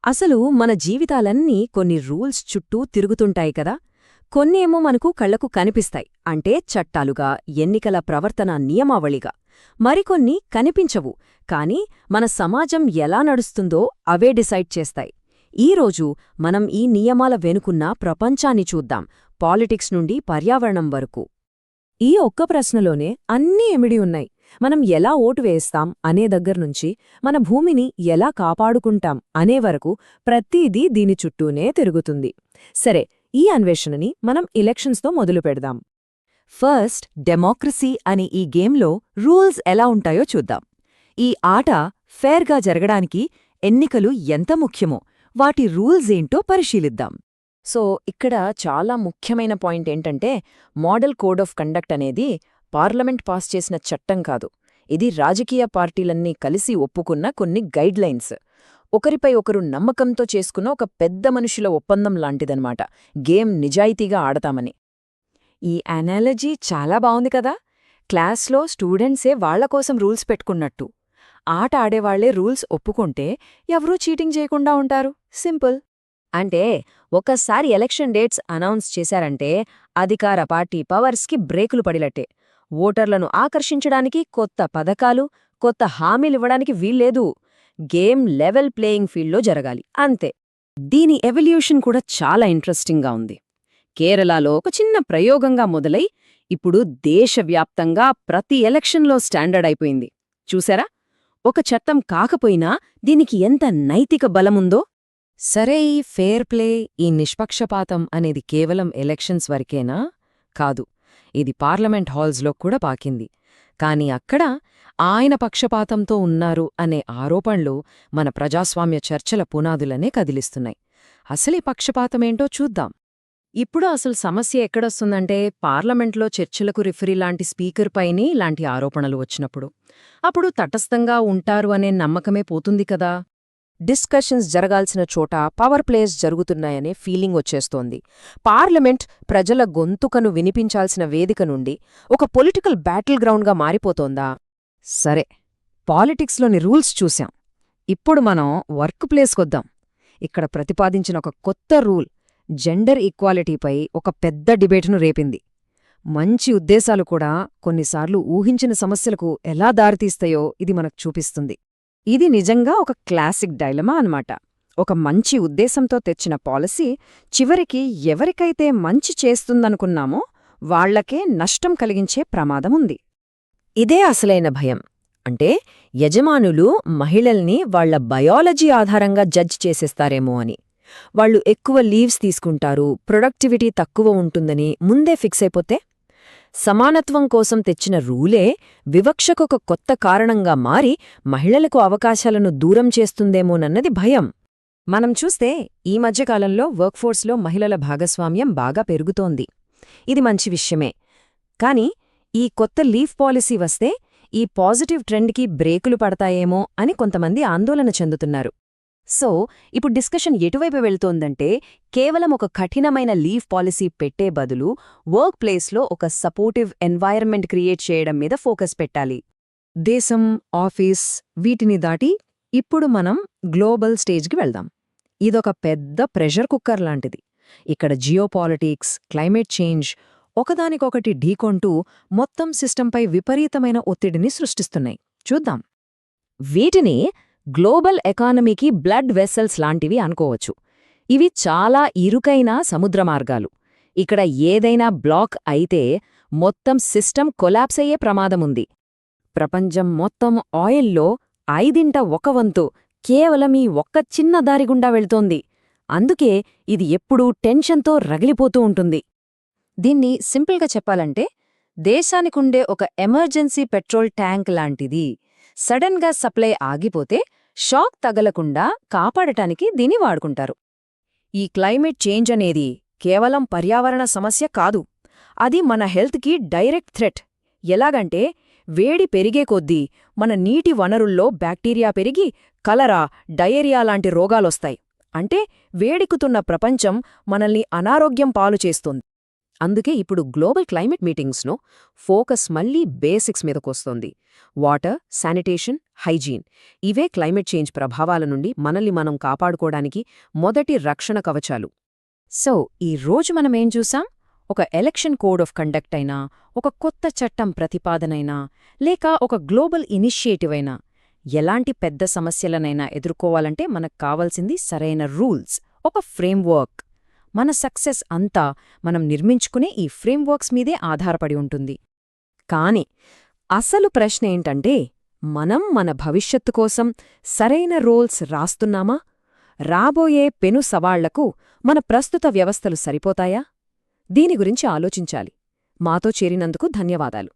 అసలు మన జీవితాలన్నీ కొన్ని రూల్స్ చుట్టూ తిరుగుతుంటాయి కదా. కొన్నేమో మనకు కళ్లకు కనిపిస్తాయి, అంటే చట్టాలుగా, ఎన్నికల ప్రవర్తన నియమావళిగా. మరికొన్ని కనిపించవు, కాని మన సమాజం ఎలా నడుస్తుందో అవే డిసైడ్ చేస్తాయి. ఈరోజు మనం ఈ నియమాల వెనుకున్న ప్రపంచాన్ని చూద్దాం, పాలిటిక్స్ నుండి పర్యావరణం వరకు. ఈ ఒక్క ప్రశ్నలోనే అన్నీ ఇమిడి ఉన్నాయి. మనం ఎలా ఓటు వేస్తాం అనే దగ్గర్నుంచి మన భూమిని ఎలా కాపాడుకుంటాం అనే వరకు ప్రతిదీ దీని చుట్టూనే తిరుగుతుంది. సరే, ఈ అన్వేషణని మనం ఎలక్షన్స్తో మొదలుపెడదాం. ఫస్ట్, డెమోక్రసీ అనే ఈ గేమ్లో రూల్స్ ఎలా ఉంటాయో చూద్దాం. ఈ ఆట ఫేర్గా జరగడానికి ఎన్నికలు ఎంత ముఖ్యమో వాటి రూల్స్ ఏంటో పరిశీలిద్దాం. సో ఇక్కడ చాలా ముఖ్యమైన పాయింట్ ఏంటంటే, మోడల్ కోడ్ ఆఫ్ కండక్ట్ అనేది పార్లమెంట్ పాస్ చేసిన చట్టం కాదు. ఇది రాజకీయ పార్టీలన్నీ కలిసి ఒప్పుకున్న కొన్ని గైడ్లైన్స్. ఒకరిపై ఒకరు నమ్మకంతో చేసుకున్న ఒక పెద్ద మనుషుల ఒప్పందం లాంటిదన్నమాట, గేమ్ నిజాయితీగా ఆడతామని. ఈ అనాలజీ చాలా బావుంది కదా. క్లాస్లో స్టూడెంట్సే వాళ్లకోసం రూల్స్ పెట్టుకున్నట్టు. ఆట ఆడేవాళ్లే రూల్స్ ఒప్పుకుంటే ఎవరూ చీటింగ్ చేయకుండా ఉంటారు. సింపుల్. అంటే ఒకసారి ఎలక్షన్ డేట్స్ అనౌన్స్ చేశారంటే అధికార పార్టీ పవర్స్కి బ్రేకులు పడిలట్టే. ఓటర్లను ఆకర్షించడానికి కొత్త పథకాలు, కొత్త హామీలివ్వడానికి వీల్లేదు. గేమ్ లెవెల్ ప్లేయింగ్ ఫీల్డ్లో జరగాలి, అంతే. దీని ఎవల్యూషన్ కూడా చాలా ఇంట్రెస్టింగ్గా ఉంది. కేరళలో ఒక చిన్న ప్రయోగంగా మొదలై ఇప్పుడు దేశవ్యాప్తంగా ప్రతి ఎలక్షన్లో స్టాండర్డ్ అయిపోయింది. చూసారా? ఒక చట్టం కాకపోయినా దీనికి ఎంత నైతిక బలముందో. సరే, ఈ ఫేర్ ప్లే, ఈ నిష్పక్షపాతం అనేది కేవలం ఎలక్షన్స్ వరకేనా? కాదు, ఇది పార్లమెంట్ హాల్స్లో కూడా పాకింది. కాని అక్కడ ఆయన పక్షపాతంతో ఉన్నారు అనే ఆరోపణలు మన ప్రజాస్వామ్య చర్చల పునాదులనే కదిలిస్తున్నాయి. అసలీ పక్షపాతమేంటో చూద్దాం. ఇప్పుడు అసలు సమస్య ఎక్కడొస్తుందంటే, పార్లమెంట్లో చర్చలకు రిఫరీ లాంటి స్పీకర్ పైనే ఇలాంటి ఆరోపణలు వచ్చినప్పుడు. అప్పుడు తటస్థంగా ఉంటారు అనే నమ్మకమే పోతుంది కదా. డిస్కషన్స్ జరగాల్సిన చోట పవర్ ప్లేస్ జరుగుతున్నాయనే ఫీలింగ్ వచ్చేస్తోంది. పార్లమెంట్ ప్రజల గొంతుకను వినిపించాల్సిన వేదిక నుండి ఒక పొలిటికల్ బ్యాటిల్ గ్రౌండ్గా మారిపోతోందా? సరే, పాలిటిక్స్లోని రూల్స్ చూశాం. ఇప్పుడు మనం వర్క్ ప్లేస్కొద్దాం. ఇక్కడ ప్రతిపాదించిన ఒక కొత్త రూల్ జెండర్ ఈక్వాలిటీపై ఒక పెద్ద డిబేటును రేపింది. మంచి ఉద్దేశాలు కూడా కొన్నిసార్లు ఊహించిన సమస్యలకు ఎలా దారితీస్తాయో ఇది మనకు చూపిస్తుంది. ఇది నిజంగా ఒక క్లాసిక్ డైలమా అన్నమాట. ఒక మంచి ఉద్దేశంతో తెచ్చిన పాలసీ చివరికి ఎవరికైతే మంచి చేస్తుందనుకున్నామో వాళ్లకే నష్టం కలిగించే ప్రమాదముంది. ఇదే అసలైన భయం. అంటే యజమానులు మహిళల్ని వాళ్ల బయాలజీ ఆధారంగా జడ్జ్ చేసేస్తారేమో అని. వాళ్లు ఎక్కువ లీవ్స్ తీసుకుంటారు, ప్రొడక్టివిటీ తక్కువ ఉంటుందని ముందే ఫిక్స్ అయిపోతే, సమానత్వం కోసం తెచ్చిన రూలే వివక్షకొక కొత్త కారణంగా మారి మహిళలకు అవకాశాలను దూరం చేస్తుందేమోనన్నది భయం. మనం చూస్తే ఈ మధ్యకాలంలో వర్క్ఫోర్స్లో మహిళల భాగస్వామ్యం బాగా పెరుగుతోంది. ఇది మంచి విషయమే. కాని ఈ కొత్త లీవ్ పాలసీ వస్తే ఈ పాజిటివ్ ట్రెండ్కి బ్రేకులు పడతాయేమో అని కొంతమంది ఆందోళన చెందుతున్నారు. సో ఇప్పుడు డిస్కషన్ ఎటువైపు వెళ్తోందంటే, కేవలం ఒక కఠినమైన లీవ్ పాలసీ పెట్టే బదులు వర్క్ ప్లేస్లో ఒక సపోర్టివ్ ఎన్వైరన్మెంట్ క్రియేట్ చేయడం మీద ఫోకస్ పెట్టాలి. దేశం, ఆఫీస్ వీటిని దాటి ఇప్పుడు మనం గ్లోబల్ స్టేజ్కి వెళ్దాం. ఇదొక పెద్ద ప్రెషర్ కుక్కర్ లాంటిది. ఇక్కడ జియోపాలిటిక్స్, క్లైమేట్ చేంజ్ ఒకదానికొకటి ఢీకొంటూ మొత్తం సిస్టంపై విపరీతమైన ఒత్తిడిని సృష్టిస్తున్నాయి. చూద్దాం. వీటిని గ్లోబల్ ఎకానమీకి బ్లడ్ వెసల్స్ లాంటివి అనుకోవచ్చు. ఇవి చాలా ఇరుకైన సముద్రమార్గాలు. ఇక్కడ ఏదైనా బ్లాక్ అయితే మొత్తం సిస్టమ్ కొలాప్స్ అయ్యే ప్రమాదముంది. ప్రపంచం మొత్తం ఆయిల్లో 1/5 కేవలం ఈ ఒక్క చిన్న దారిగుండా వెళ్తోంది. అందుకే ఇది ఎప్పుడూ టెన్షన్తో రగిలిపోతూ ఉంటుంది. దీన్ని సింపుల్గా చెప్పాలంటే, దేశానికుండే ఒక ఎమర్జెన్సీ పెట్రోల్ ట్యాంక్ లాంటిది. సడన్గా సప్లై ఆగిపోతే షాక్ తగలకుండా కాపాడటానికి దీన్ని వాడుకుంటారు. ఈ క్లైమేట్ చేంజ్ అనేది కేవలం పర్యావరణ సమస్య కాదు, అది మన హెల్త్కి డైరెక్ట్ థ్రెట్. ఎలాగంటే, వేడి పెరిగే కొద్దీ మన నీటి వనరుల్లో బ్యాక్టీరియా పెరిగి కలరా, డయేరియా లాంటి రోగాలొస్తాయి. అంటే వేడెక్కుతున్న ప్రపంచం మనల్ని అనారోగ్యం పాలు చేస్తుంది. అందుకే ఇప్పుడు గ్లోబల్ క్లైమేట్ మీటింగ్స్లో ఫోకస్ మళ్లీ బేసిక్స్ మీదకొస్తోంది. వాటర్, శానిటేషన్, హైజీన్ ఇవే క్లైమేట్ చేంజ్ ప్రభావాల నుండి మనల్ని మనం కాపాడుకోవడానికి మొదటి రక్షణ కవచాలు. సో ఈ రోజు మనమేం చూసాం? ఒక ఎలక్షన్ కోడ్ ఆఫ్ కండక్ట్ అయినా, ఒక కొత్త చట్టం ప్రతిపాదనైనా, లేక ఒక గ్లోబల్ ఇనిషియేటివ్ అయినా, ఎలాంటి పెద్ద సమస్యలనైనా ఎదుర్కోవాలంటే మనకు కావాల్సింది సరైన రూల్స్, ఒక ఫ్రేమ్వర్క్. మన సక్సెస్ అంతా మనం నిర్మించుకునే ఈ ఫ్రేమ్వర్క్స్ మీదే ఆధారపడి ఉంటుంది. కాని అసలు ప్రశ్న ఏంటంటే, మనం మన భవిష్యత్తు కోసం సరైన రూల్స్ రాస్తున్నామా? రాబోయే పెను సవాళ్లకు మన ప్రస్తుత వ్యవస్థలు సరిపోతాయా? దీని గురించి ఆలోచించాలి. మాతో చేరినందుకు ధన్యవాదాలు.